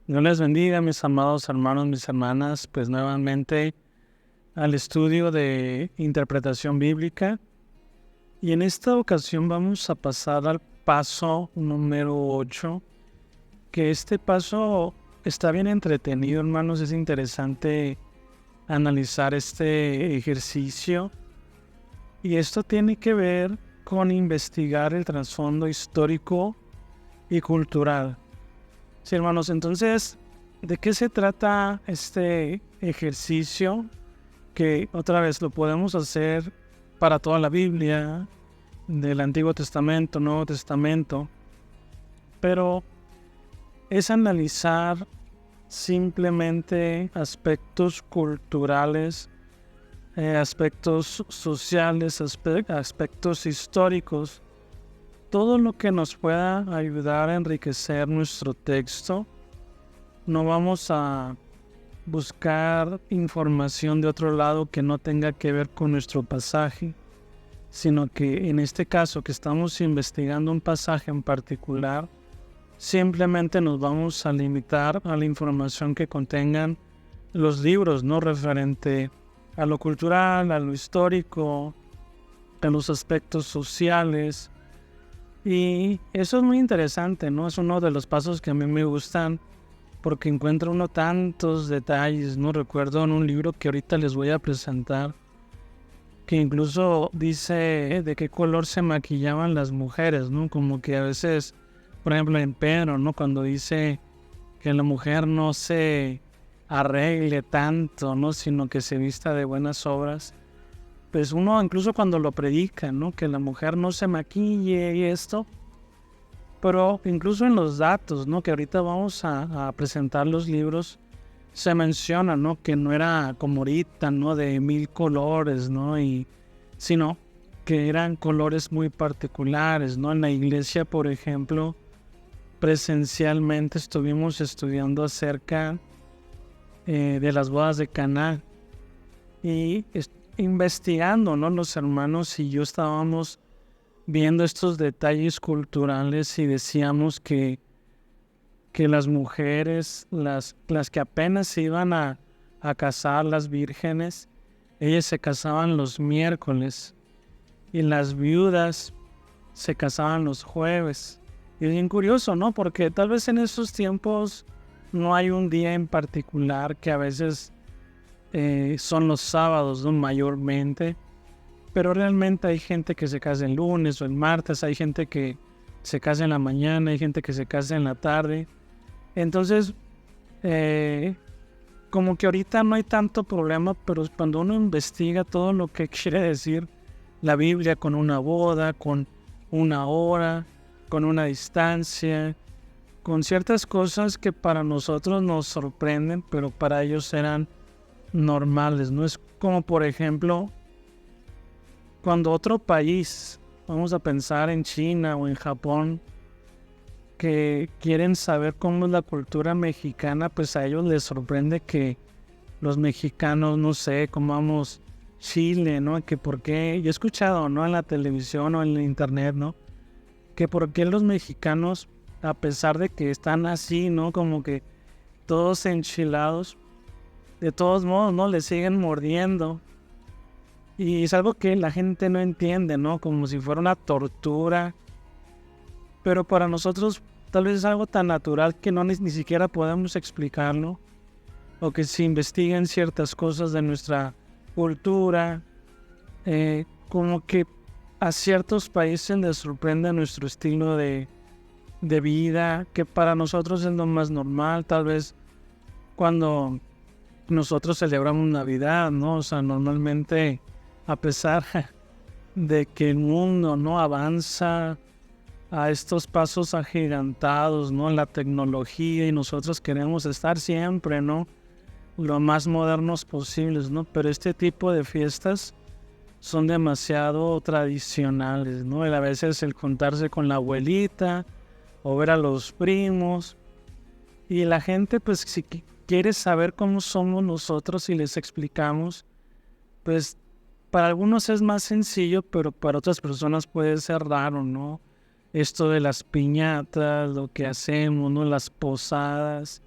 Dios les bendiga, mis amados hermanos, mis hermanas, pues nuevamente al estudio de interpretación bíblica. Y en esta ocasión vamos a pasar al paso número 8, que este paso está bien entretenido, hermanos. Es interesante analizar este ejercicio. Y esto tiene que ver con investigar el trasfondo histórico y cultural. Sí, hermanos, entonces, ¿de qué se trata este ejercicio? Que otra vez lo podemos hacer para toda la Biblia, del Antiguo Testamento, Nuevo Testamento, pero es analizar simplemente aspectos culturales, aspectos sociales, aspectos históricos, todo lo que nos pueda ayudar a enriquecer nuestro texto. No vamos a buscar información de otro lado que no tenga que ver con nuestro pasaje, sino que en este caso que estamos investigando un pasaje en particular, simplemente nos vamos a limitar a la información que contengan los libros, no referente a lo cultural, a lo histórico, a los aspectos sociales. Y eso es muy interesante, ¿no? Es uno de los pasos que a mí me gustan porque encuentra uno tantos detalles, ¿no? Recuerdo en un libro que ahorita les voy a presentar que incluso dice de qué color se maquillaban las mujeres, ¿no? Como que a veces, por ejemplo en Pedro, ¿no? Cuando dice que la mujer no se arregle tanto, ¿no? Sino que se vista de buenas obras. Pues uno incluso cuando lo predica, ¿no? Que la mujer no se maquille y esto. Pero incluso en los datos, ¿no? Que ahorita vamos a presentar los libros, se menciona, ¿no? Que no era como ahorita, ¿no? De 1000 colores, ¿no? Sino que eran colores muy particulares, ¿no? En la iglesia, por ejemplo, presencialmente estuvimos estudiando acerca de las bodas de Caná y investigando, ¿no? Los hermanos y yo estábamos viendo estos detalles culturales y decíamos que las mujeres, las que apenas se iban a casar, las vírgenes, ellas se casaban los miércoles y las viudas se casaban los jueves. Y es bien curioso, ¿no? Porque tal vez en esos tiempos no hay un día en particular, que a veces son los sábados, ¿no? Mayormente. Pero realmente hay gente que se casa el lunes o el martes, hay gente que se casa en la mañana, hay gente que se casa en la tarde. Entonces, como que ahorita no hay tanto problema, pero cuando uno investiga todo lo que quiere decir la Biblia con una boda, con una hora, con una distancia, con ciertas cosas que para nosotros nos sorprenden, pero para ellos eran normales, ¿no? Es como, por ejemplo, cuando otro país, vamos a pensar en China o en Japón, que quieren saber cómo es la cultura mexicana, pues a ellos les sorprende que los mexicanos, no sé, comamos chile, ¿no? Que por qué, yo he escuchado, ¿no? En la televisión o en el internet, ¿no? Que por qué los mexicanos, a pesar de que están así, ¿no? Como que todos enchilados, de todos modos, ¿no? Le siguen mordiendo. Y es algo que la gente no entiende, ¿no? Como si fuera una tortura. Pero para nosotros tal vez es algo tan natural que no ni siquiera podemos explicarlo. O que se investiguen ciertas cosas de nuestra cultura. Como que a ciertos países les sorprende nuestro estilo de vida, que para nosotros es lo más normal. Tal vez cuando nosotros celebramos Navidad, ¿no? O sea, normalmente, a pesar de que el mundo no avanza a estos pasos agigantados, ¿no? La tecnología, y nosotros queremos estar siempre, ¿no? Lo más modernos posibles, ¿no? Pero este tipo de fiestas son demasiado tradicionales, ¿no? Y a veces el juntarse con la abuelita o ver a los primos, y la gente, pues, si quiere saber cómo somos nosotros y les explicamos, pues para algunos es más sencillo, pero para otras personas puede ser raro, ¿no? esto de las piñatas, lo que hacemos, ¿no? Las posadas.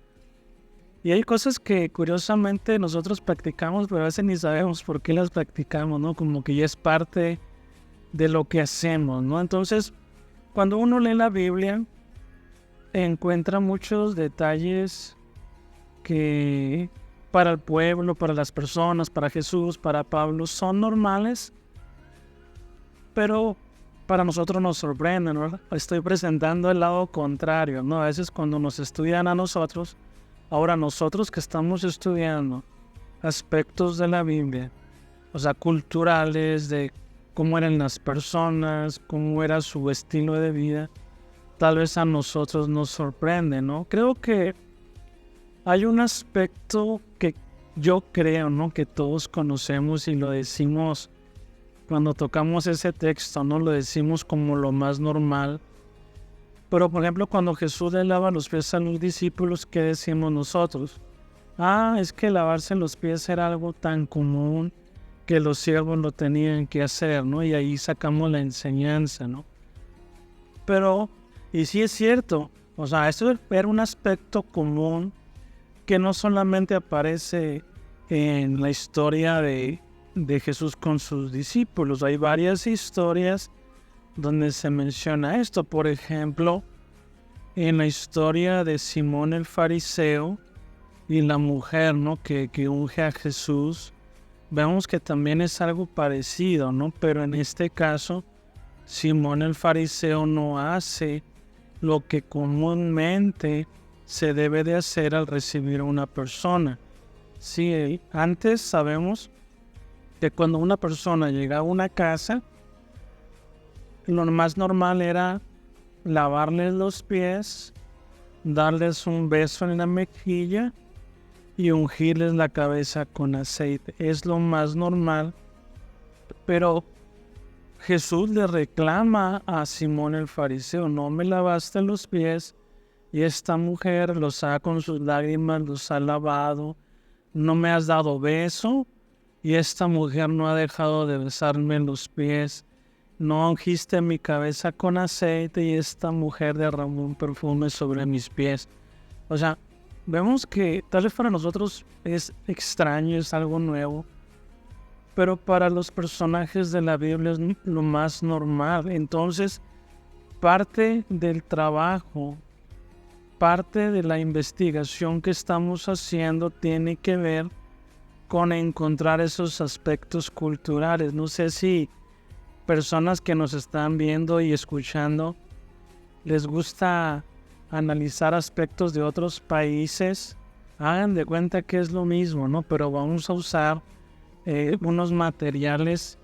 Y hay cosas que curiosamente nosotros practicamos, pero a veces ni sabemos por qué las practicamos, ¿no? Como que ya es parte de lo que hacemos, ¿no? Entonces, cuando uno lee la Biblia, encuentra muchos detalles que para el pueblo, para las personas, para Jesús, para Pablo, son normales, pero para nosotros nos sorprenden, ¿no? Estoy presentando el lado contrario, ¿no? A veces cuando nos estudian a nosotros, ahora nosotros que estamos estudiando aspectos de la Biblia, o sea, culturales, de cómo eran las personas, cómo era su estilo de vida, tal vez a nosotros nos sorprende, ¿no? Creo que hay un aspecto que yo creo, ¿no? Que todos conocemos y lo decimos cuando tocamos ese texto, ¿no? Lo decimos como lo más normal. Pero, por ejemplo, cuando Jesús le lava los pies a los discípulos, ¿qué decimos nosotros? Ah, es que lavarse los pies era algo tan común que los siervos lo tenían que hacer, ¿no? Y ahí sacamos la enseñanza, ¿no? Pero, y sí es cierto, o sea, esto era un aspecto común que no solamente aparece en la historia de Jesús con sus discípulos. Hay varias historias donde se menciona esto. Por ejemplo, en la historia de Simón el fariseo y la mujer, ¿no? que unge a Jesús, vemos que también es algo parecido, ¿no? Pero en este caso, Simón el fariseo no hace lo que comúnmente se debe de hacer al recibir a una persona. Sí, antes sabemos que cuando una persona llegaba a una casa, lo más normal era lavarles los pies, darles un beso en la mejilla y ungirles la cabeza con aceite. Es lo más normal, pero Jesús le reclama a Simón el fariseo: no me lavaste los pies, y esta mujer los ha con sus lágrimas, los ha lavado. No me has dado beso, y esta mujer no ha dejado de besarme los pies. No ungiste mi cabeza con aceite, y esta mujer derramó un perfume sobre mis pies. O sea, vemos que tal vez para nosotros es extraño, es algo nuevo, pero para los personajes de la Biblia es lo más normal. Entonces, parte del trabajo, parte de la investigación que estamos haciendo tiene que ver con encontrar esos aspectos culturales. No sé si personas que nos están viendo y escuchando les gusta analizar aspectos de otros países. Hagan de cuenta que es lo mismo, ¿no? Pero vamos a usar unos materiales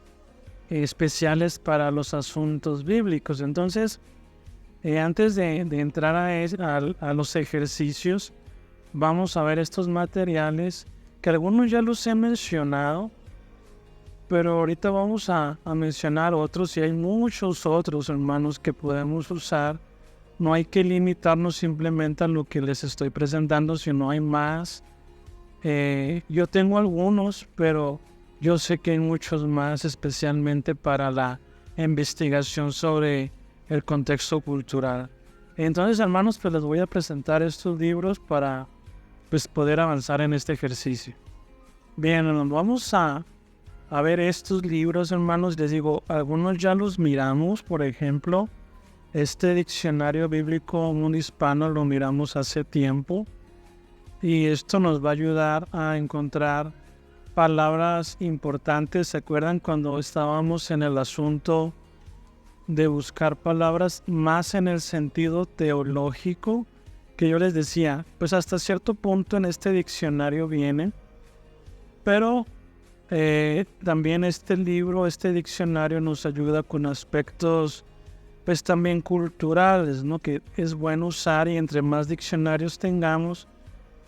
especiales para los asuntos bíblicos. Entonces, antes de entrar a los ejercicios, vamos a ver estos materiales que algunos ya los he mencionado, pero ahorita vamos a mencionar otros, y hay muchos otros, hermanos, que podemos usar. No hay que limitarnos simplemente a lo que les estoy presentando, sino hay más. Yo tengo algunos, pero yo sé que hay muchos más, especialmente para la investigación sobre el contexto cultural. Entonces, hermanos, pues les voy a presentar estos libros para poder avanzar en este ejercicio. Bien, hermanos, vamos a ver estos libros, hermanos. Les digo, algunos ya los miramos. Por ejemplo, este diccionario bíblico mundo hispano lo miramos hace tiempo, y esto nos va a ayudar a encontrar palabras importantes. ¿Se acuerdan cuando estábamos en el asunto de buscar palabras más en el sentido teológico? Que yo les decía, pues hasta cierto punto en este diccionario viene, pero también este libro, este diccionario nos ayuda con aspectos pues también culturales, ¿no? Que es bueno usar, y entre más diccionarios tengamos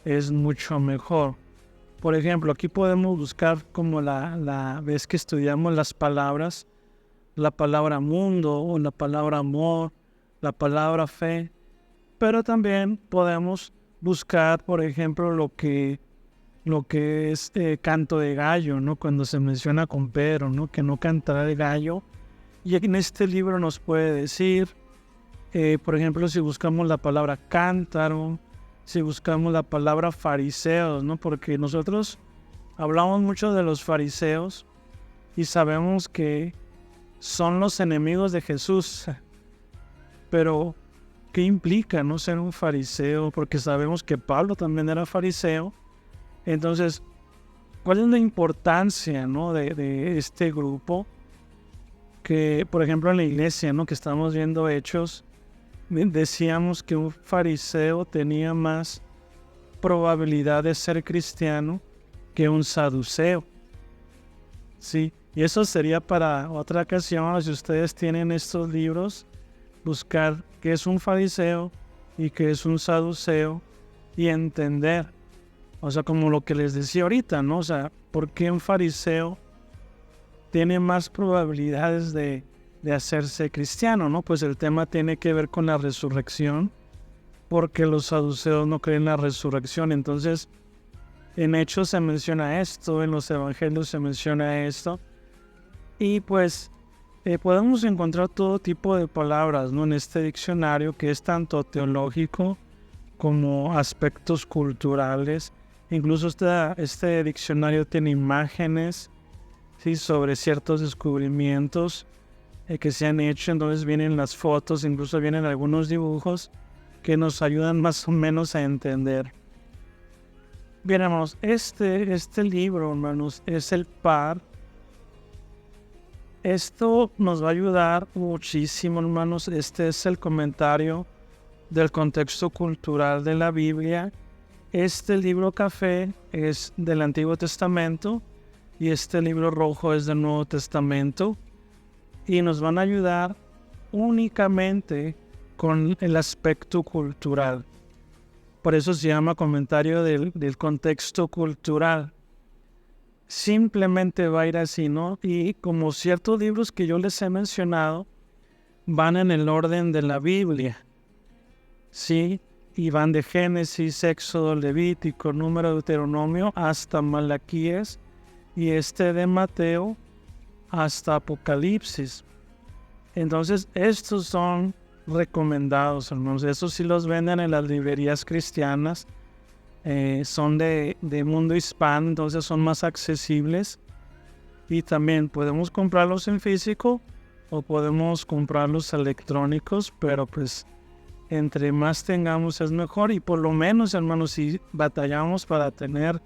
es mucho mejor. Por ejemplo, aquí podemos buscar, como la vez que estudiamos las palabras, la palabra mundo o la palabra amor, la palabra fe, pero también podemos buscar, por ejemplo, lo que es canto de gallo, ¿no? Cuando se menciona con Pedro, ¿no? Que no cantará el gallo. Y en este libro nos puede decir Por ejemplo, si buscamos la palabra cántaro, si buscamos la palabra fariseos, ¿no? Porque nosotros hablamos mucho de los fariseos y sabemos que son los enemigos de Jesús. Pero, ¿qué implica no ser un fariseo? Porque sabemos que Pablo también era fariseo. Entonces, ¿cuál es la importancia, ¿no? de este grupo? Que, por ejemplo, en la iglesia, ¿no? Que estamos viendo Hechos, decíamos que un fariseo tenía más probabilidad de ser cristiano que un saduceo. Sí, y eso sería para otra ocasión. Si ustedes tienen estos libros, buscar qué es un fariseo y qué es un saduceo y entender, o sea, como lo que les decía ahorita, ¿no? O sea, ¿por qué un fariseo tiene más probabilidades de hacerse cristiano, ¿no? Pues el tema tiene que ver con la resurrección, porque los saduceos no creen en la resurrección. Entonces, en Hechos se menciona esto, en los Evangelios se menciona esto, y pues podemos encontrar todo tipo de palabras, ¿no? En este diccionario, que es tanto teológico como aspectos culturales. Incluso este diccionario tiene imágenes, ¿sí? Sobre ciertos descubrimientos que se han hecho. Entonces vienen las fotos, incluso vienen algunos dibujos que nos ayudan más o menos a entender. Bien, hermanos, este libro, hermanos, es el par. Esto nos va a ayudar muchísimo, hermanos. Este es el comentario del contexto cultural de la Biblia. Este libro café es del Antiguo Testamento y este libro rojo es del Nuevo Testamento, y nos van a ayudar únicamente con el aspecto cultural. Por eso se llama comentario del contexto cultural. Simplemente va a ir así, ¿no? Y como ciertos libros que yo les he mencionado van en el orden de la Biblia, ¿sí? Y van de Génesis, Éxodo, Levítico, Número, Deuteronomio hasta Malaquías, y de Mateo hasta Apocalipsis. Entonces, estos son recomendados, hermanos. Estos sí los venden en las librerías cristianas. Son de mundo hispano, entonces son más accesibles. Y también podemos comprarlos en físico o podemos comprarlos electrónicos, pero pues entre más tengamos es mejor. Y por lo menos, hermanos, si batallamos para tener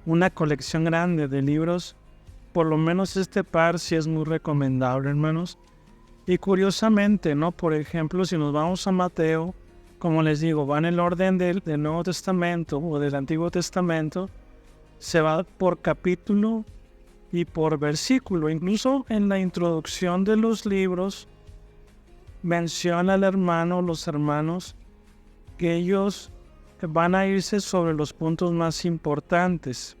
una colección grande de libros, por lo menos este par sí es muy recomendable, hermanos. Y curiosamente, ¿no? Por ejemplo, si nos vamos a Mateo, como les digo, va en el orden del Nuevo Testamento o del Antiguo Testamento, se va por capítulo y por versículo. Incluso en la introducción de los libros menciona los hermanos, que ellos van a irse sobre los puntos más importantes.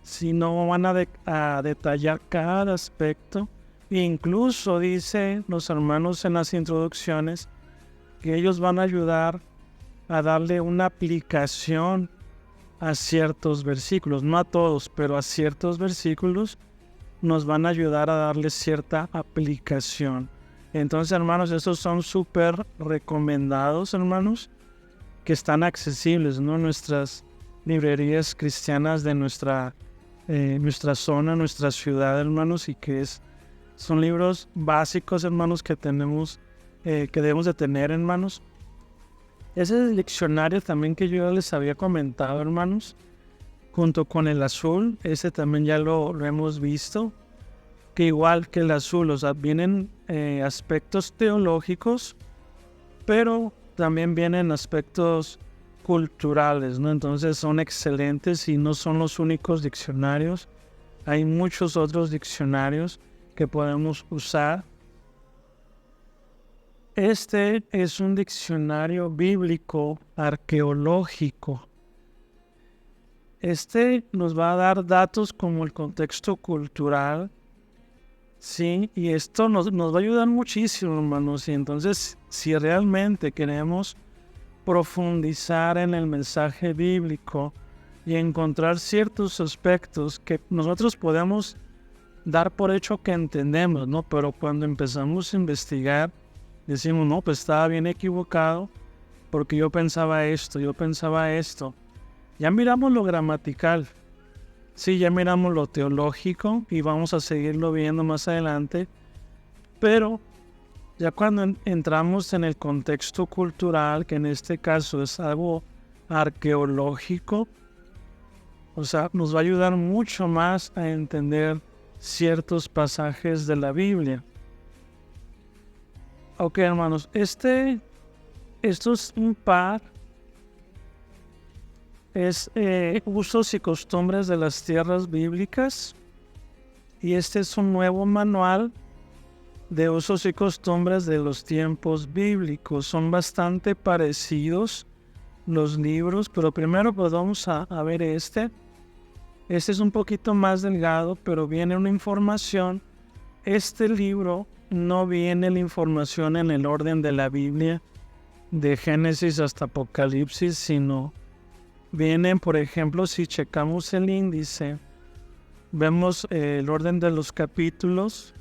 Si no van a detallar cada aspecto. Incluso dice los hermanos en las introducciones que ellos van a ayudar a darle una aplicación a ciertos versículos, no a todos, pero a ciertos versículos nos van a ayudar a darle cierta aplicación. Entonces, hermanos, estos son súper recomendados, hermanos, que están accesibles, ¿no? En nuestras librerías cristianas de nuestra zona, nuestra ciudad, hermanos, y que son libros básicos, hermanos, que debemos de tener, hermanos. Ese es el diccionario también que yo les había comentado, hermanos, junto con el azul. Ese también ya lo hemos visto, que igual que el azul, o sea, vienen aspectos teológicos, pero también vienen aspectos culturales, ¿no? Entonces son excelentes y no son los únicos diccionarios. Hay muchos otros diccionarios que podemos usar. Este es un diccionario bíblico arqueológico. Nos va a dar datos como el contexto cultural, sí, y esto nos va a ayudar muchísimo, hermanos. Y entonces, si realmente queremos profundizar en el mensaje bíblico y encontrar ciertos aspectos que nosotros podemos dar por hecho que entendemos, ¿no? Pero cuando empezamos a investigar, decimos, no, pues estaba bien equivocado porque yo pensaba esto, yo pensaba esto. Ya miramos lo gramatical, sí, ya miramos lo teológico y vamos a seguirlo viendo más adelante, pero ya cuando entramos en el contexto cultural, que en este caso es algo arqueológico, o sea, nos va a ayudar mucho más a entender ciertos pasajes de la Biblia. Ok, hermanos, esto es un par, es usos y costumbres de las tierras bíblicas, y este es un nuevo manual de usos y costumbres de los tiempos bíblicos. Son bastante parecidos los libros, pero primero pues vamos a ver este. Este es un poquito más delgado, pero viene una información. Este libro no viene la información en el orden de la Biblia, de Génesis hasta Apocalipsis, sino vienen, por ejemplo, si checamos el índice, vemos el orden de los capítulos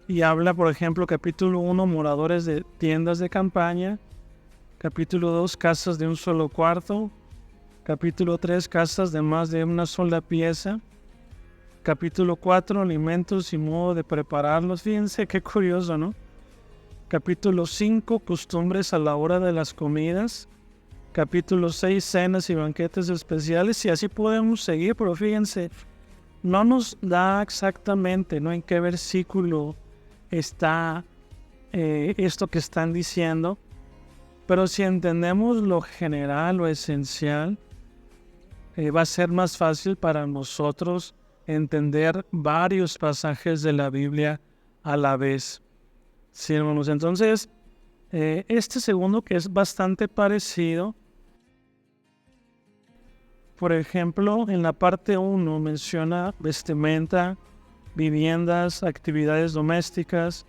y habla, por ejemplo, capítulo 1, moradores de tiendas de campaña, capítulo 2, casas de un solo cuarto, capítulo 3, casas de más de una sola pieza, capítulo 4, alimentos y modo de prepararlos. Fíjense qué curioso, ¿no? Capítulo 5, costumbres a la hora de las comidas. Capítulo 6, cenas y banquetes especiales. Y así podemos seguir, pero fíjense, no nos da exactamente, ¿no?, en qué versículo está esto que están diciendo. Pero si entendemos lo general, lo esencial, va a ser más fácil para nosotros entender varios pasajes de la Biblia a la vez. Sí, hermanos. Entonces, este segundo, que es bastante parecido, por ejemplo, en la parte 1 menciona vestimenta, viviendas, actividades domésticas,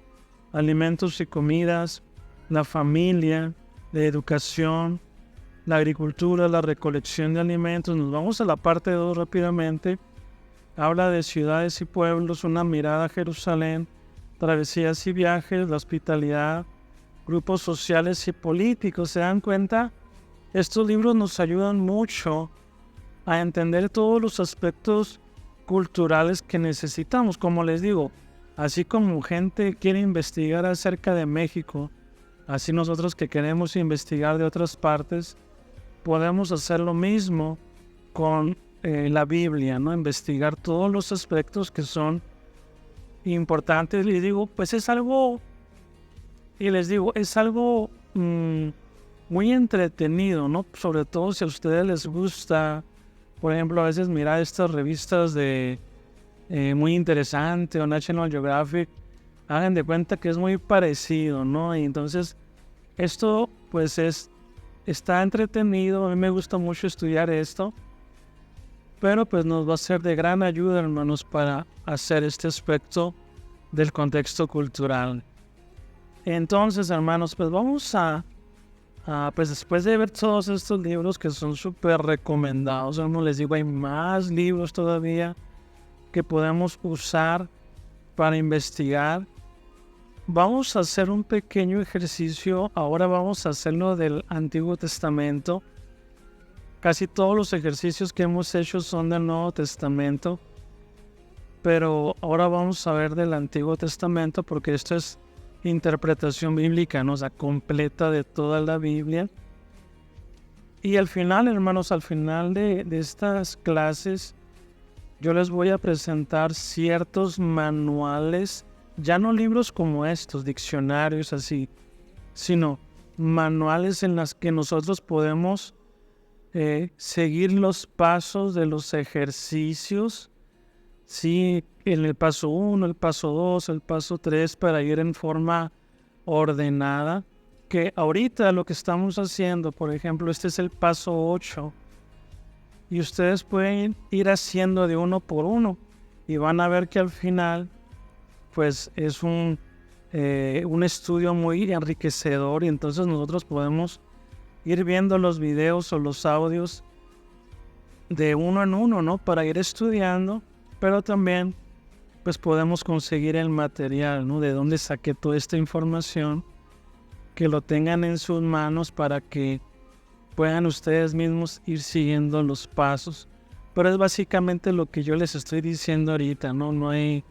alimentos y comidas, la familia, la educación, la agricultura, la recolección de alimentos. Nos vamos a la parte 2 rápidamente. Habla de ciudades y pueblos, una mirada a Jerusalén, travesías y viajes, la hospitalidad, grupos sociales y políticos. ¿Se dan cuenta? Estos libros nos ayudan mucho a entender todos los aspectos culturales que necesitamos. Como les digo, así como gente quiere investigar acerca de México, así nosotros que queremos investigar de otras partes, podemos hacer lo mismo con la Biblia, ¿no? Investigar todos los aspectos que son importantes. Les digo, pues es algo, y les digo, es algo muy entretenido, ¿no? Sobre todo si a ustedes les gusta, por ejemplo, a veces mirar estas revistas de Muy Interesante o National Geographic. Hagan de cuenta que es muy parecido, ¿no? Y entonces esto pues está entretenido. A mí me gusta mucho estudiar esto, pero pues nos va a ser de gran ayuda, hermanos, para hacer este aspecto del contexto cultural. Entonces, hermanos, pues vamos pues después de ver todos estos libros que son súper recomendados, como les digo, hay más libros todavía que podemos usar para investigar. Vamos a hacer un pequeño ejercicio. Ahora vamos a hacerlo del Antiguo Testamento. Casi todos los ejercicios que hemos hecho son del Nuevo Testamento, pero ahora vamos a ver del Antiguo Testamento porque esto es interpretación bíblica, ¿no? O sea, completa de toda la Biblia. Y al final, hermanos, al final de estas clases, yo les voy a presentar ciertos manuales, ya no libros como estos, diccionarios así, sino manuales en los que nosotros podemos seguir los pasos de los ejercicios, sí, en el paso 1, el paso 2, el paso 3, para ir en forma ordenada. Que ahorita lo que estamos haciendo, por ejemplo, este es el paso 8, y ustedes pueden ir haciendo de uno por uno y van a ver que al final pues es un estudio muy enriquecedor, y entonces nosotros podemos ir viendo los videos o los audios de uno en uno, ¿no? Para ir estudiando, pero también pues podemos conseguir el material, ¿no? De dónde saqué toda esta información, que lo tengan en sus manos para que puedan ustedes mismos ir siguiendo los pasos. Pero es básicamente lo que yo les estoy diciendo ahorita, ¿no? No hay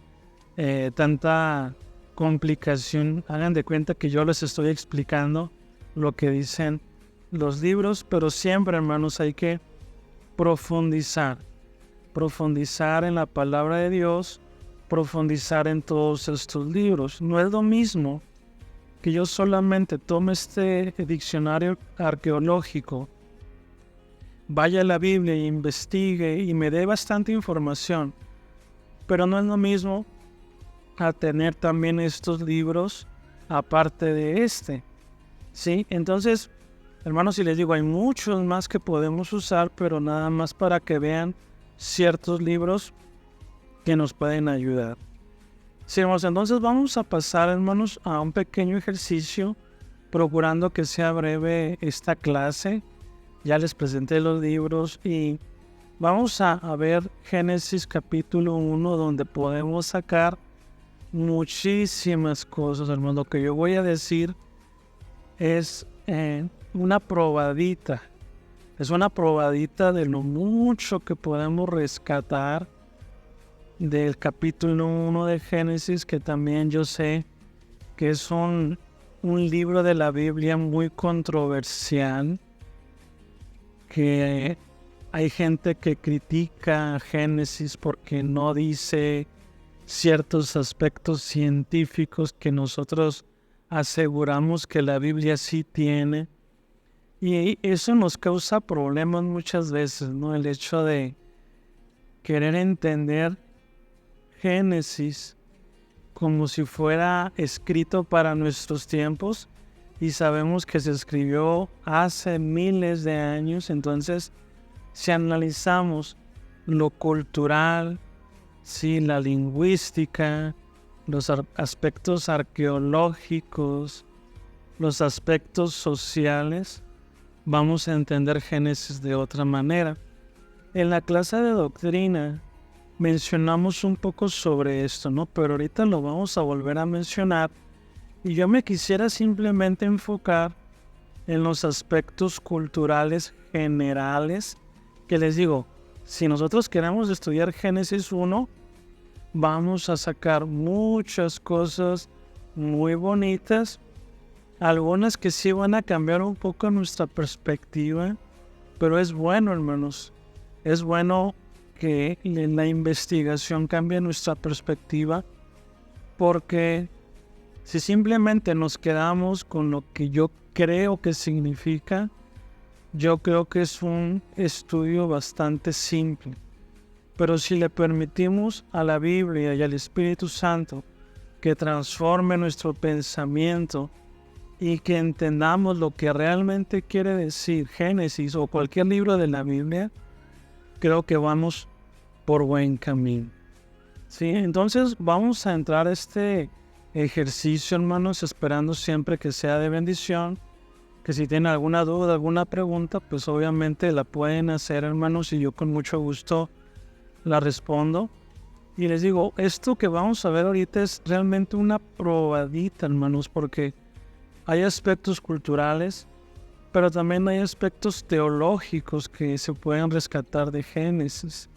tanta complicación. Hagan de cuenta que yo les estoy explicando lo que dicen los libros, pero siempre, hermanos, hay que profundizar en la palabra de Dios, profundizar en todos estos libros. No es lo mismo que yo solamente tome este diccionario arqueológico, vaya a la Biblia e investigue y me dé bastante información, pero no es lo mismo a tener también estos libros aparte de este, ¿sí? Entonces, hermanos, si les digo, hay muchos más que podemos usar, pero nada más para que vean ciertos libros que nos pueden ayudar. Sí, hermanos, entonces vamos a pasar, hermanos, a un pequeño ejercicio, procurando que sea breve esta clase. Ya les presenté los libros y vamos a ver Génesis capítulo 1, donde podemos sacar muchísimas cosas, hermanos. Lo que yo voy a decir es una probadita. Es una probadita de lo mucho que podemos rescatar del capítulo 1 de Génesis, que también yo sé que es un libro de la Biblia muy controversial, que hay gente que critica a Génesis porque no dice ciertos aspectos científicos que nosotros aseguramos que la Biblia sí tiene, y eso nos causa problemas muchas veces, ¿no? El hecho de querer entender Génesis como si fuera escrito para nuestros tiempos, y sabemos que se escribió hace miles de años. Entonces, si analizamos lo cultural, sí, la lingüística, los aspectos arqueológicos, los aspectos sociales, vamos a entender Génesis de otra manera. En la clase de doctrina mencionamos un poco sobre esto, ¿no? Pero ahorita lo vamos a volver a mencionar, y yo me quisiera simplemente enfocar en los aspectos culturales generales, que les digo, si nosotros queremos estudiar Génesis 1, vamos a sacar muchas cosas muy bonitas, algunas que sí van a cambiar un poco nuestra perspectiva, pero es bueno, hermanos, es bueno que la investigación cambie nuestra perspectiva, porque si simplemente nos quedamos con lo que yo creo que significa, yo creo que es un estudio bastante simple. Pero si le permitimos a la Biblia y al Espíritu Santo que transforme nuestro pensamiento y que entendamos lo que realmente quiere decir Génesis o cualquier libro de la Biblia, creo que vamos por buen camino. Sí, entonces vamos a entrar a este ejercicio, hermanos, esperando siempre que sea de bendición. Que si tienen alguna duda, alguna pregunta, pues obviamente la pueden hacer, hermanos, y yo con mucho gusto la respondo. Y les digo, esto que vamos a ver ahorita es realmente una probadita, hermanos, porque hay aspectos culturales, pero también hay aspectos teológicos que se pueden rescatar de Génesis.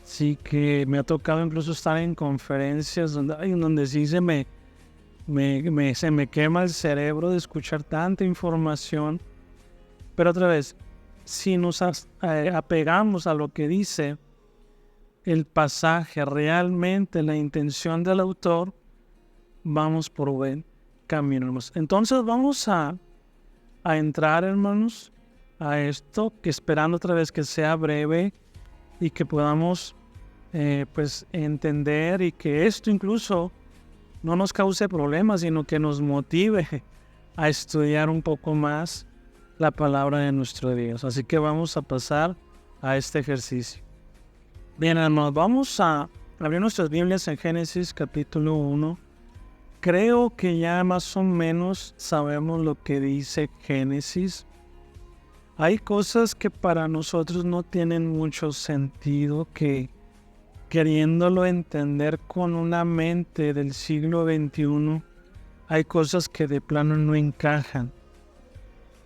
Sí, que me ha tocado incluso estar en conferencias donde sí se me quema el cerebro de escuchar tanta información. Pero otra vez, si nos apegamos a lo que dice el pasaje, realmente la intención del autor, vamos por buen camino, hermanos. Entonces vamos a entrar, hermanos, a esto, que esperando otra vez que sea breve y que podamos pues entender, y que esto incluso no nos cause problemas, sino que nos motive a estudiar un poco más la palabra de nuestro Dios. Así que vamos a pasar a este ejercicio. Bien, hermanos, vamos a abrir nuestras Biblias en Génesis capítulo 1. Creo que ya más o menos sabemos lo que dice Génesis. Hay cosas que para nosotros no tienen mucho sentido, que queriéndolo entender con una mente del siglo XXI, hay cosas que de plano no encajan.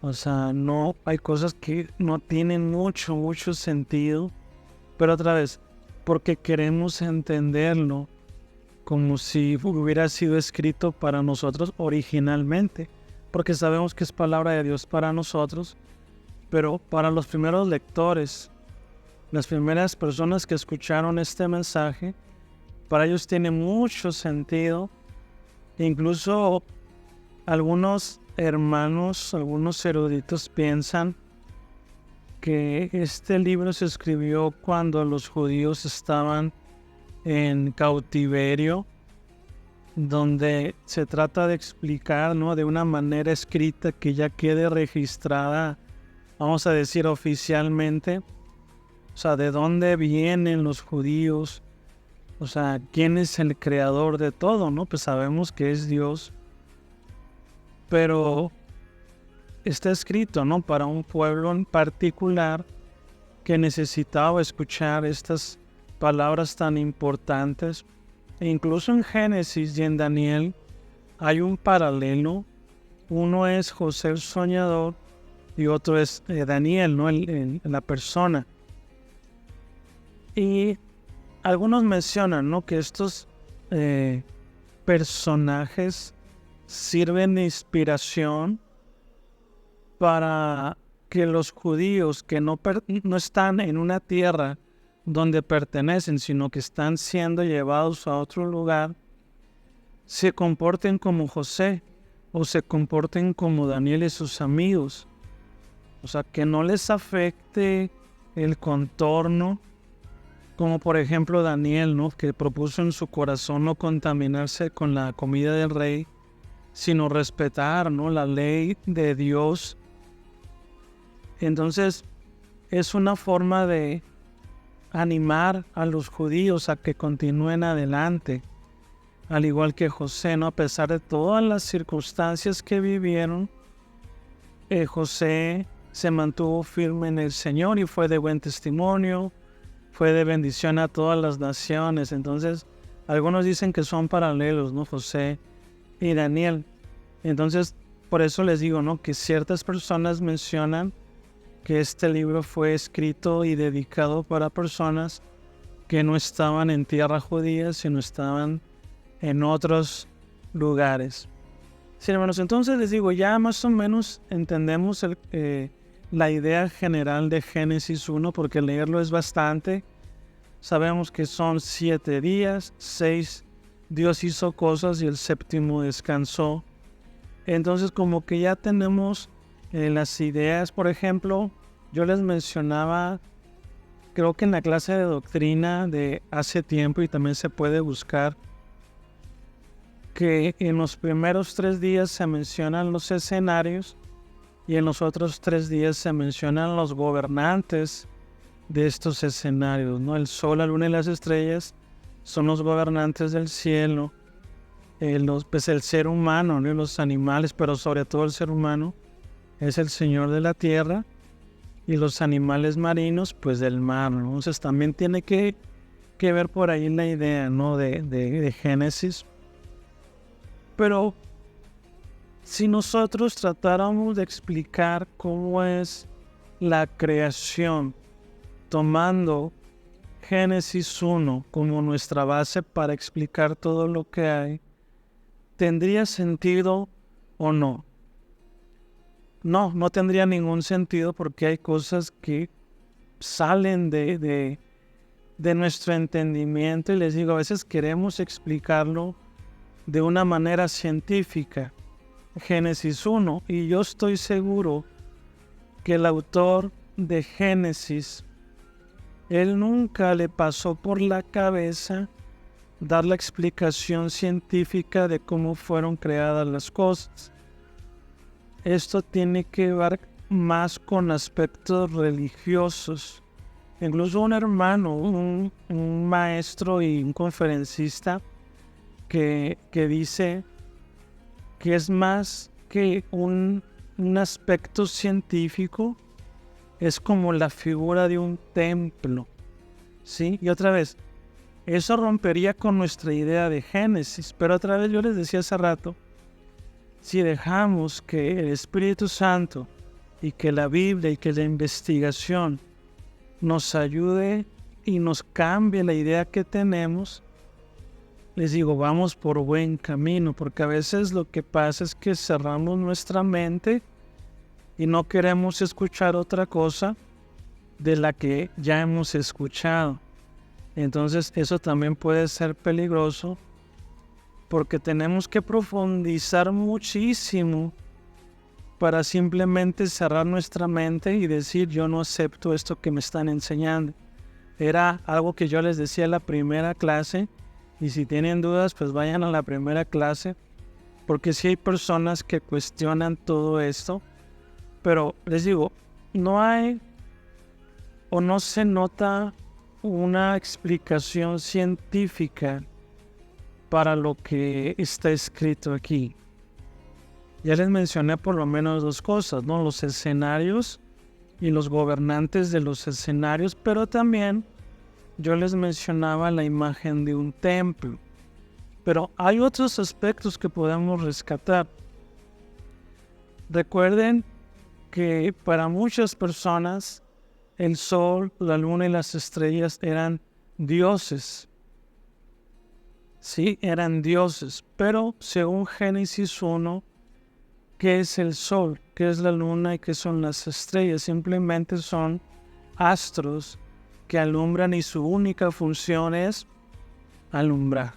O sea, no, hay cosas que no tienen mucho sentido, pero otra vez, porque queremos entenderlo como si hubiera sido escrito para nosotros originalmente, porque sabemos que es palabra de Dios para nosotros, pero para los primeros lectores, las primeras personas que escucharon este mensaje, para ellos tiene mucho sentido. Incluso algunos hermanos, algunos eruditos piensan que este libro se escribió cuando los judíos estaban en cautiverio, donde se trata de explicar, ¿no?, de una manera escrita que ya quede registrada, vamos a decir oficialmente, o sea, de dónde vienen los judíos, o sea, quién es el creador de todo, ¿no? Pues sabemos que es Dios, pero está escrito, ¿no?, para un pueblo en particular que necesitaba escuchar estas palabras tan importantes. E incluso en Génesis y en Daniel hay un paralelo. Uno es José el soñador y otro es Daniel, ¿no?, la persona. Y algunos mencionan, ¿no?, que estos personajes sirven de inspiración para que los judíos que no están en una tierra donde pertenecen, sino que están siendo llevados a otro lugar, se comporten como José o se comporten como Daniel y sus amigos. O sea, que no les afecte el contorno, como por ejemplo Daniel, ¿no?, que propuso en su corazón no contaminarse con la comida del rey, sino respetar, ¿no?, la ley de Dios. Entonces, es una forma de animar a los judíos a que continúen adelante, al igual que José, ¿no? A pesar de todas las circunstancias que vivieron, José se mantuvo firme en el Señor y fue de buen testimonio, fue de bendición a todas las naciones. Entonces, algunos dicen que son paralelos, ¿no?, José y Daniel. Entonces, por eso les digo, ¿no?, que ciertas personas mencionan que este libro fue escrito y dedicado para personas que no estaban en tierra judía, sino estaban en otros lugares. Sí, hermanos, entonces les digo, ya más o menos entendemos la idea general de Génesis 1, porque leerlo es bastante. Sabemos que son 7 días, 6 Dios hizo cosas y el séptimo descansó. Entonces como que ya tenemos las ideas. Por ejemplo, yo les mencionaba, creo que en la clase de doctrina de hace tiempo, y también se puede buscar, que en los primeros 3 días se mencionan los escenarios y en los otros 3 días se mencionan los gobernantes de estos escenarios, ¿no? El sol, la luna y las estrellas son los gobernantes del cielo, pues el ser humano, ¿no?, los animales, pero sobre todo el ser humano es el señor de la tierra, y los animales marinos pues del mar, ¿no? Entonces también tiene que ver por ahí la idea, ¿no?, de Génesis. Pero si nosotros tratáramos de explicar cómo es la creación, tomando Génesis 1 como nuestra base para explicar todo lo que hay, ¿tendría sentido o no? No tendría ningún sentido, porque hay cosas que salen de nuestro entendimiento, y les digo, a veces queremos explicarlo de una manera científica, Génesis 1, y yo estoy seguro que el autor de Génesis, él nunca le pasó por la cabeza dar la explicación científica de cómo fueron creadas las cosas. Esto tiene que ver más con aspectos religiosos. Incluso un hermano, un maestro y un conferencista que dice que es más que un aspecto científico, es como la figura de un templo, ¿sí? Y otra vez, eso rompería con nuestra idea de Génesis, pero otra vez yo les decía hace rato si dejamos que el Espíritu Santo y que la Biblia y que la investigación nos ayude y nos cambie la idea que tenemos, les digo, vamos por buen camino, porque a veces lo que pasa es que cerramos nuestra mente y no queremos escuchar otra cosa de la que ya hemos escuchado. Entonces eso también puede ser peligroso, porque tenemos que profundizar muchísimo para simplemente cerrar nuestra mente y decir, yo no acepto esto que me están enseñando. Era algo que yo les decía en la primera clase, y si tienen dudas, pues vayan a la primera clase, porque sí hay personas que cuestionan todo esto, pero les digo, no hay o no se nota una explicación científica para lo que está escrito aquí. Ya les mencioné por lo menos dos cosas, ¿no? Los escenarios y los gobernantes de los escenarios, pero también yo les mencionaba la imagen de un templo. Pero hay otros aspectos que podemos rescatar. Recuerden que para muchas personas el sol, la luna y las estrellas eran dioses. Sí, eran dioses, pero según Génesis 1, ¿qué es el sol? ¿Qué es la luna y qué son las estrellas? Simplemente son astros que alumbran y su única función es alumbrar.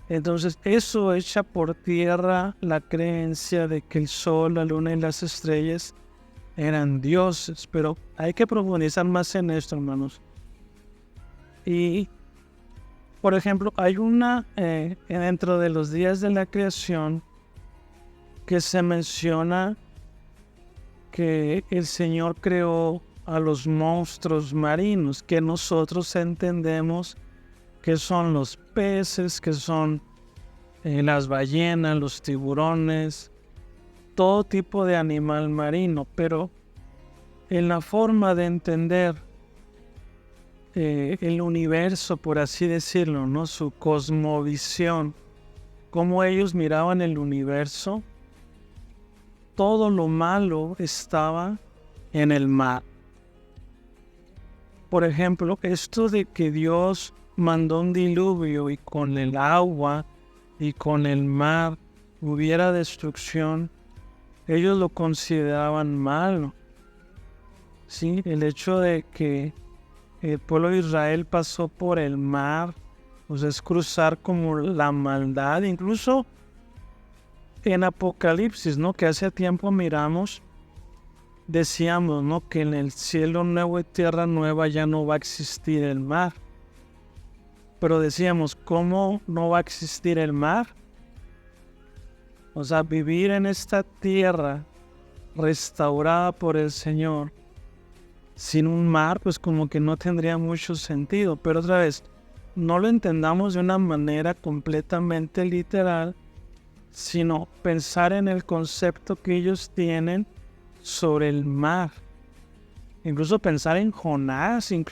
Entonces eso echa por tierra la creencia de que el sol, la luna y las estrellas eran dioses, pero hay que profundizar más en esto, hermanos. Y por ejemplo, hay una dentro de los días de la creación que se menciona que el Señor creó a los monstruos marinos, que nosotros entendemos que son los peces, que son las ballenas, los tiburones, todo tipo de animal marino, pero en la forma de entender el universo, por así decirlo, ¿no? Su cosmovisión, cómo ellos miraban el universo, todo lo malo estaba en el mar. Por ejemplo, esto de que Dios mandó un diluvio y con el agua y con el mar hubiera destrucción, ellos lo consideraban malo. Sí, el hecho de que el pueblo de Israel pasó por el mar, pues es cruzar como la maldad. Incluso en Apocalipsis, ¿no? Que hace tiempo miramos, decíamos, ¿no? Que en el cielo nuevo y tierra nueva ya no va a existir el mar. Pero decíamos, ¿cómo no va a existir el mar? O sea, vivir en esta tierra restaurada por el Señor sin un mar, pues como que no tendría mucho sentido. Pero otra vez, no lo entendamos de una manera completamente literal, sino pensar en el concepto que ellos tienen sobre el mar. Incluso pensar en Jonás, en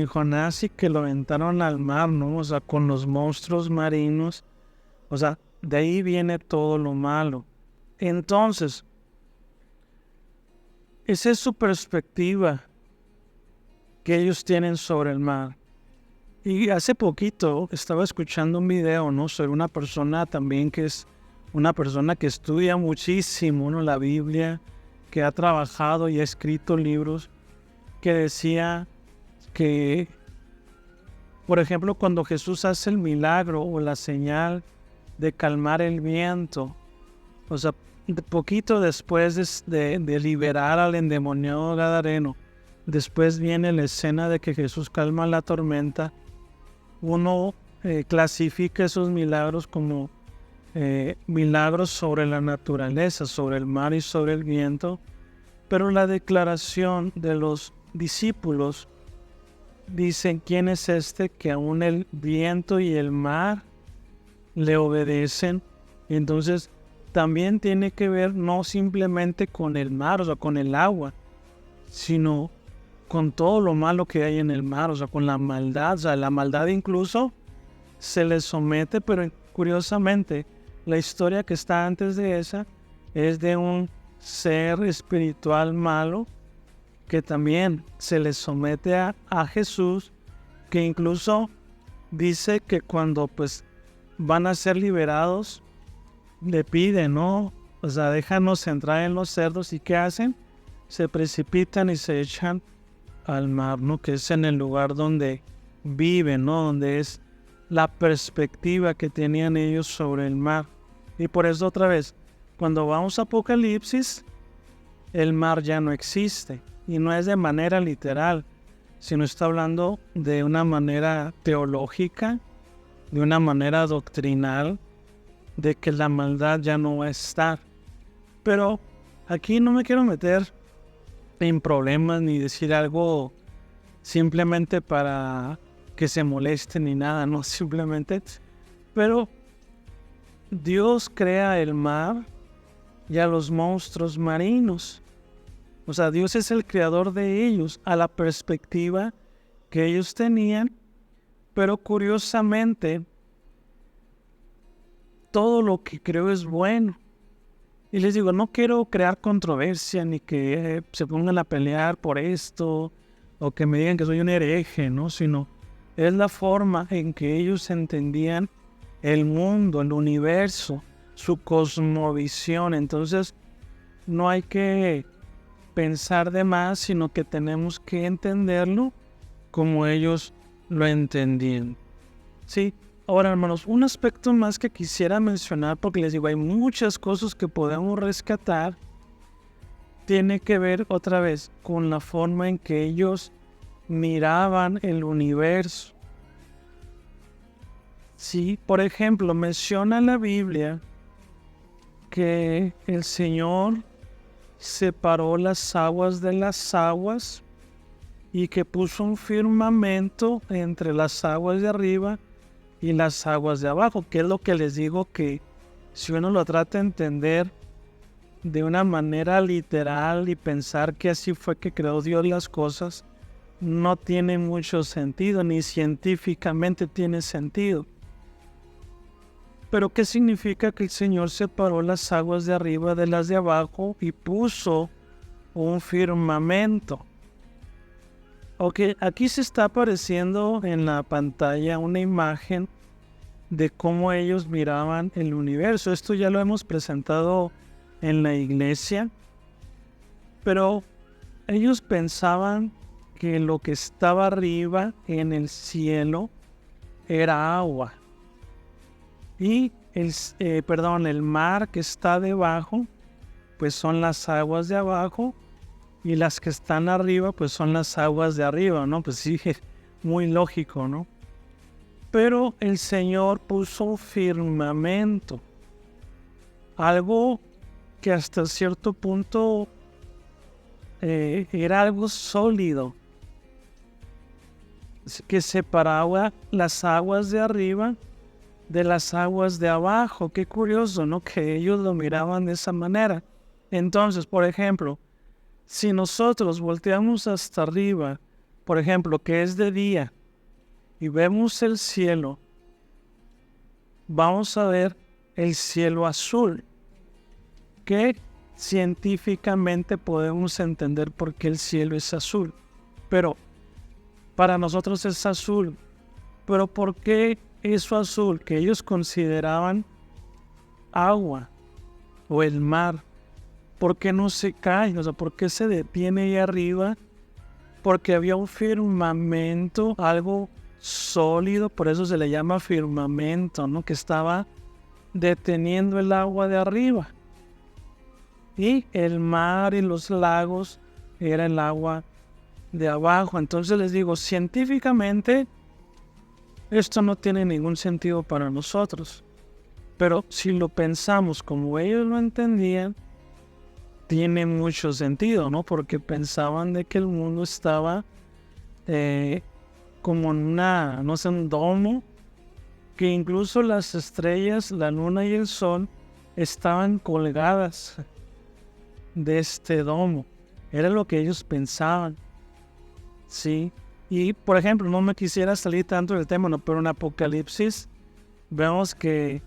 Jonás y que lo aventaron al mar, ¿no? O sea, con los monstruos marinos. O sea, de ahí viene todo lo malo. Entonces, esa es su perspectiva que ellos tienen sobre el mar. Y hace poquito estaba escuchando un video, ¿no? Sobre una persona también que es una persona que estudia muchísimo, ¿no? La Biblia, que ha trabajado y ha escrito libros, que decía que, por ejemplo, cuando Jesús hace el milagro o la señal de calmar el viento, o sea, poquito después de liberar al endemoniado gadareno, después viene la escena de que Jesús calma la tormenta. Uno clasifica esos milagros como milagros sobre la naturaleza, sobre el mar y sobre el viento, pero la declaración de los discípulos dicen, ¿quién es este que aún el viento y el mar le obedecen? Entonces también tiene que ver no simplemente con el mar, o sea, con el agua, sino con todo lo malo que hay en el mar, o sea, con la maldad. O sea, la maldad incluso se le somete, pero curiosamente La historia que está antes de esa es de un ser espiritual malo que también se le somete a Jesús, que incluso dice que cuando pues van a ser liberados, le piden, ¿no? O sea, déjanos entrar en los cerdos. ¿Y qué hacen? Se precipitan y se echan al mar, ¿no? Que es en el lugar donde viven, ¿no? Donde es la perspectiva que tenían ellos sobre el mar. Y por eso otra vez, cuando vamos a Apocalipsis, el mar ya no existe. Y no es de manera literal, sino está hablando de una manera teológica, de una manera doctrinal, de que la maldad ya no va a estar. Pero aquí no me quiero meter en problemas ni decir algo simplemente para que se molesten ni nada, no, simplemente. Pero Dios crea el mar y a los monstruos marinos. O sea, Dios es el creador de ellos a la perspectiva que ellos tenían, pero curiosamente todo lo que creo es bueno. Y les digo, no quiero crear controversia ni que se pongan a pelear por esto o que me digan que soy un hereje, ¿no? Sino es la forma en que ellos entendían el mundo, el universo, su cosmovisión. Entonces no hay que pensar de más, sino que tenemos que entenderlo como ellos lo entendían. Sí. Ahora, hermanos, un aspecto más que quisiera mencionar, porque les digo, hay muchas cosas que podemos rescatar, tiene que ver otra vez con la forma en que ellos miraban el universo. Sí, por ejemplo, menciona la Biblia que el Señor separó las aguas de las aguas y que puso un firmamento entre las aguas de arriba y las aguas de abajo, que es lo que les digo, que si uno lo trata de entender de una manera literal y pensar que así fue que creó Dios las cosas, no tiene mucho sentido, ni científicamente tiene sentido. Pero ¿qué significa que el Señor separó las aguas de arriba de las de abajo y puso un firmamento? Ok, aquí se está apareciendo en la pantalla una imagen de cómo ellos miraban el universo. Esto ya lo hemos presentado en la iglesia, pero ellos pensaban que lo que estaba arriba en el cielo era agua y el mar que está debajo pues son las aguas de abajo y las que están arriba pues son las aguas de arriba, ¿no? Pues sí, muy lógico, ¿no? Pero el Señor puso un firmamento, algo que hasta cierto punto era algo sólido, que separaba las aguas de arriba de las aguas de abajo. Qué curioso, ¿no? Que ellos lo miraban de esa manera. Entonces, por ejemplo, si nosotros volteamos hasta arriba, por ejemplo, que es de día, y vemos el cielo, vamos a ver el cielo azul, que científicamente podemos entender por qué el cielo es azul. Pero para nosotros es azul. Pero ¿por qué eso azul que ellos consideraban agua o el mar? ¿Por qué no se cae? O sea, ¿por qué se detiene ahí arriba? Porque había un firmamento, algo sólido, por eso se le llama firmamento, ¿no? Que estaba deteniendo el agua de arriba. Y el mar y los lagos era el agua de abajo. Entonces les digo, científicamente esto no tiene ningún sentido para nosotros. Pero si lo pensamos como ellos lo entendían, tiene mucho sentido, ¿no? Porque pensaban de que el mundo estaba como en un domo, que incluso las estrellas, la luna y el sol estaban colgadas de este domo. Era lo que ellos pensaban, ¿sí? Y, por ejemplo, no me quisiera salir tanto del tema, ¿no? Pero en Apocalipsis vemos que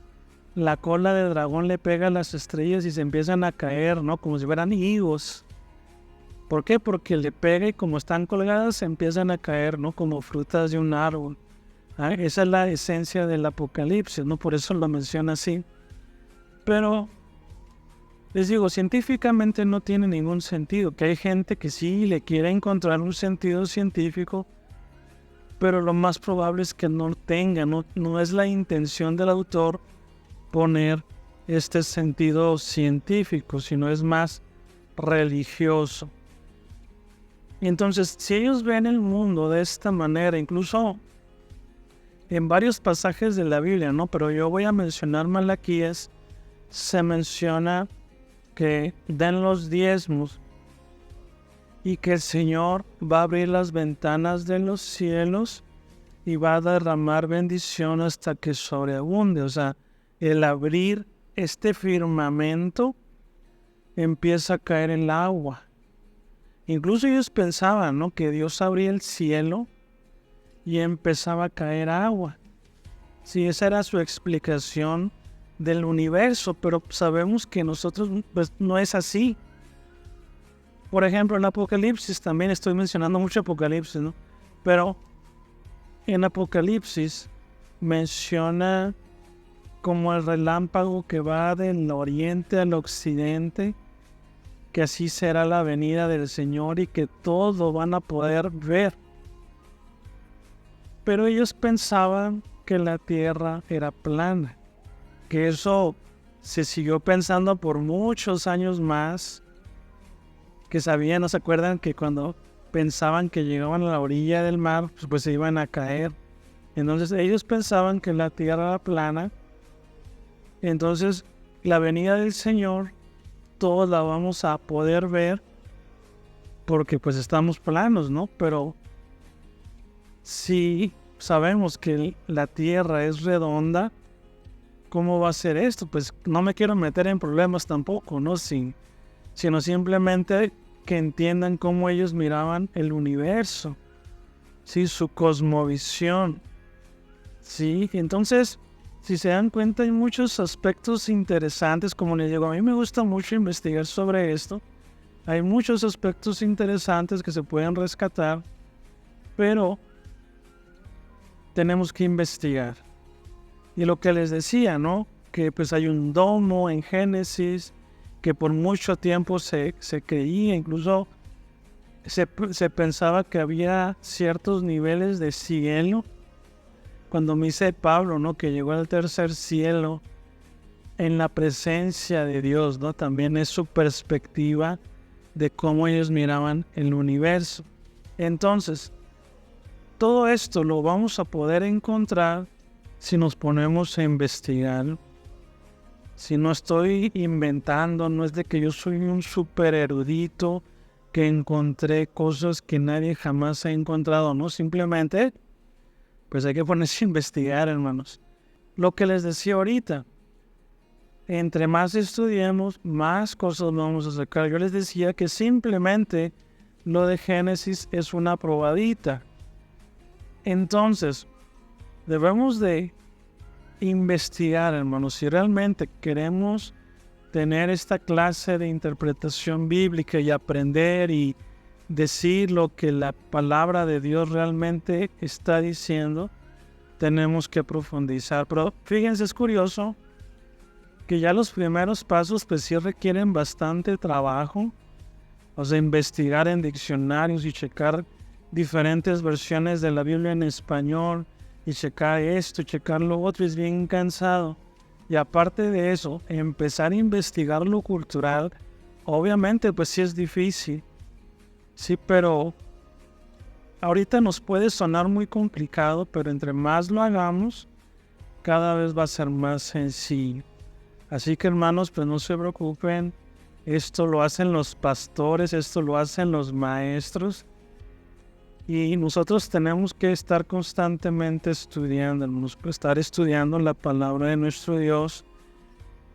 la cola del dragón le pega a las estrellas y se empiezan a caer, ¿no? Como si fueran higos. ¿Por qué? Porque le pega y como están colgadas se empiezan a caer, ¿no? Como frutas de un árbol. Esa es la esencia del Apocalipsis, ¿no? Por eso lo menciona así. Pero les digo, científicamente no tiene ningún sentido, que hay gente que sí le quiere encontrar un sentido científico, pero lo más probable es que no tenga, no es la intención del autor poner este sentido científico, sino es más religioso. Entonces, si ellos ven el mundo de esta manera, incluso en varios pasajes de la Biblia, ¿no? Pero yo voy a mencionar Malaquías, se menciona que den los diezmos y que el Señor va a abrir las ventanas de los cielos y va a derramar bendición hasta que sobreabunde. O sea, el abrir este firmamento empieza a caer el agua. Incluso ellos pensaban, ¿no? Que Dios abría el cielo y empezaba a caer agua. Sí, esa era su explicación del universo, pero sabemos que nosotros pues, no es así. Por ejemplo, en Apocalipsis, también estoy mencionando mucho Apocalipsis, ¿no? Pero en Apocalipsis menciona como el relámpago que va del oriente al occidente, que así será la venida del Señor y que todos lo van a poder ver. Pero ellos pensaban que la tierra era plana, que eso se siguió pensando por muchos años más, que sabían, ¿no se acuerdan? Que cuando pensaban que llegaban a la orilla del mar, pues se iban a caer. Entonces ellos pensaban que la tierra era plana. Entonces la venida del Señor, todos la vamos a poder ver porque pues estamos planos, ¿no? Pero si sabemos que la tierra es redonda, ¿cómo va a ser esto? Pues no me quiero meter en problemas tampoco, ¿no? Sino simplemente que entiendan cómo ellos miraban el universo, ¿sí? Su cosmovisión, ¿sí? Entonces, si se dan cuenta, hay muchos aspectos interesantes, como les digo, a mí me gusta mucho investigar sobre esto. Hay muchos aspectos interesantes que se pueden rescatar, pero tenemos que investigar. Y lo que les decía, ¿no? Que pues hay un domo en Génesis, que por mucho tiempo se creía, incluso se pensaba que había ciertos niveles de cielo. Cuando me dice Pablo, ¿no? Que llegó al tercer cielo en la presencia de Dios, ¿no? También es su perspectiva de cómo ellos miraban el universo. Entonces, todo esto lo vamos a poder encontrar si nos ponemos a investigar. Si no estoy inventando, no es de que yo soy un súper erudito que encontré cosas que nadie jamás ha encontrado, ¿no? Simplemente, pues hay que ponerse a investigar, hermanos. Lo que les decía ahorita, entre más estudiemos, más cosas vamos a sacar. Yo les decía que simplemente lo de Génesis es una probadita. Entonces, debemos de investigar, hermanos, si realmente queremos tener esta clase de interpretación bíblica y aprender y decir lo que la palabra de Dios realmente está diciendo, tenemos que profundizar. Pero fíjense, es curioso que ya los primeros pasos pues sí requieren bastante trabajo, o sea, investigar en diccionarios y checar diferentes versiones de la Biblia en español, y checar esto, checar lo otro, es bien cansado. Y aparte de eso, empezar a investigar lo cultural, obviamente pues sí es difícil. Sí, pero ahorita nos puede sonar muy complicado, pero entre más lo hagamos, cada vez va a ser más sencillo. Así que hermanos, pues no se preocupen. Esto lo hacen los pastores, esto lo hacen los maestros. Y nosotros tenemos que estar constantemente estudiando, estar estudiando la palabra de nuestro Dios.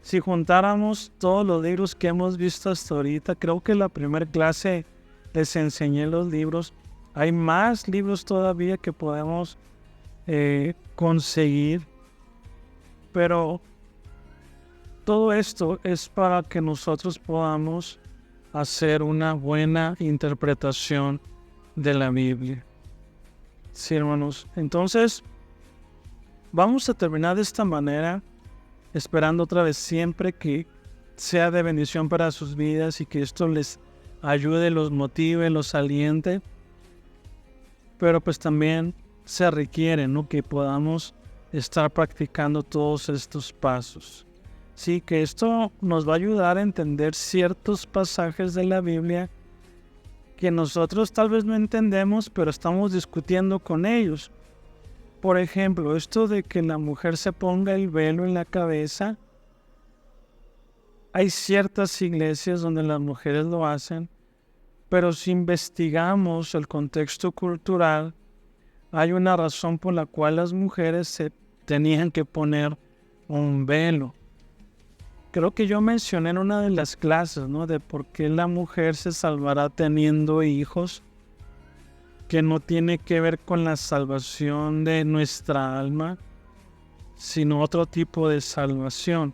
Si juntáramos todos los libros que hemos visto hasta ahorita, creo que en la primera clase les enseñé los libros. Hay más libros todavía que podemos conseguir, pero Todo esto es para que nosotros podamos hacer una buena interpretación de la Biblia. Sí, hermanos. Entonces, vamos a terminar de esta manera, esperando otra vez siempre que sea de bendición para sus vidas y que esto les ayude, los motive, los aliente. Pero pues también se requiere, ¿no?, que podamos estar practicando todos estos pasos. Sí, que esto nos va a ayudar a entender ciertos pasajes de la Biblia que nosotros tal vez no entendemos, pero estamos discutiendo con ellos. Por ejemplo, esto de que la mujer se ponga el velo en la cabeza. Hay ciertas iglesias donde las mujeres lo hacen, pero si investigamos el contexto cultural, hay una razón por la cual las mujeres se tenían que poner un velo. Creo que yo mencioné en una de las clases, ¿no?, de por qué la mujer se salvará teniendo hijos, que no tiene que ver con la salvación de nuestra alma, sino otro tipo de salvación.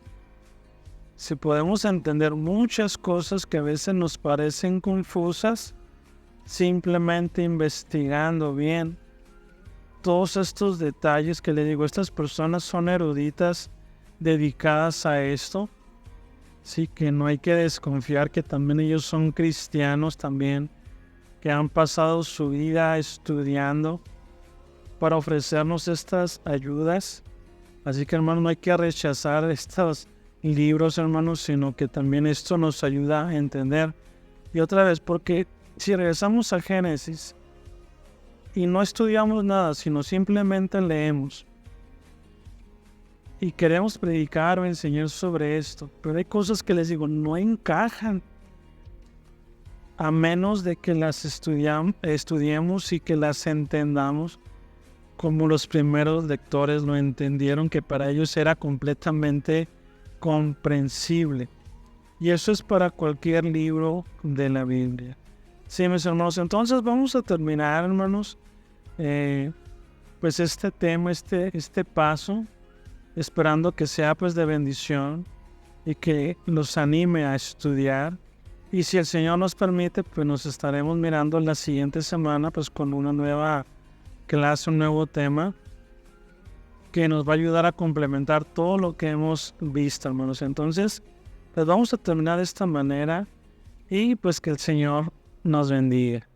Si podemos entender muchas cosas que a veces nos parecen confusas, simplemente investigando bien todos estos detalles que le digo, estas personas son eruditas dedicadas a esto. Sí, que no hay que desconfiar que también ellos son cristianos también, que han pasado su vida estudiando para ofrecernos estas ayudas. Así que, hermanos, no hay que rechazar estos libros, hermanos, sino que también esto nos ayuda a entender. Y otra vez, porque si regresamos a Génesis y no estudiamos nada, sino simplemente leemos y queremos predicar o enseñar sobre esto, pero hay cosas que les digo, no encajan, a menos de que las estudiemos y que las entendamos como los primeros lectores lo entendieron, que para ellos era completamente comprensible. Y eso es para cualquier libro de la Biblia. Sí, mis hermanos, entonces vamos a terminar, hermanos, pues este tema, este paso, esperando que sea pues de bendición y que los anime a estudiar. Y si el Señor nos permite, pues nos estaremos mirando la siguiente semana pues con una nueva clase, un nuevo tema que nos va a ayudar a complementar todo lo que hemos visto, hermanos. Entonces, pues vamos a terminar de esta manera y pues que el Señor nos bendiga.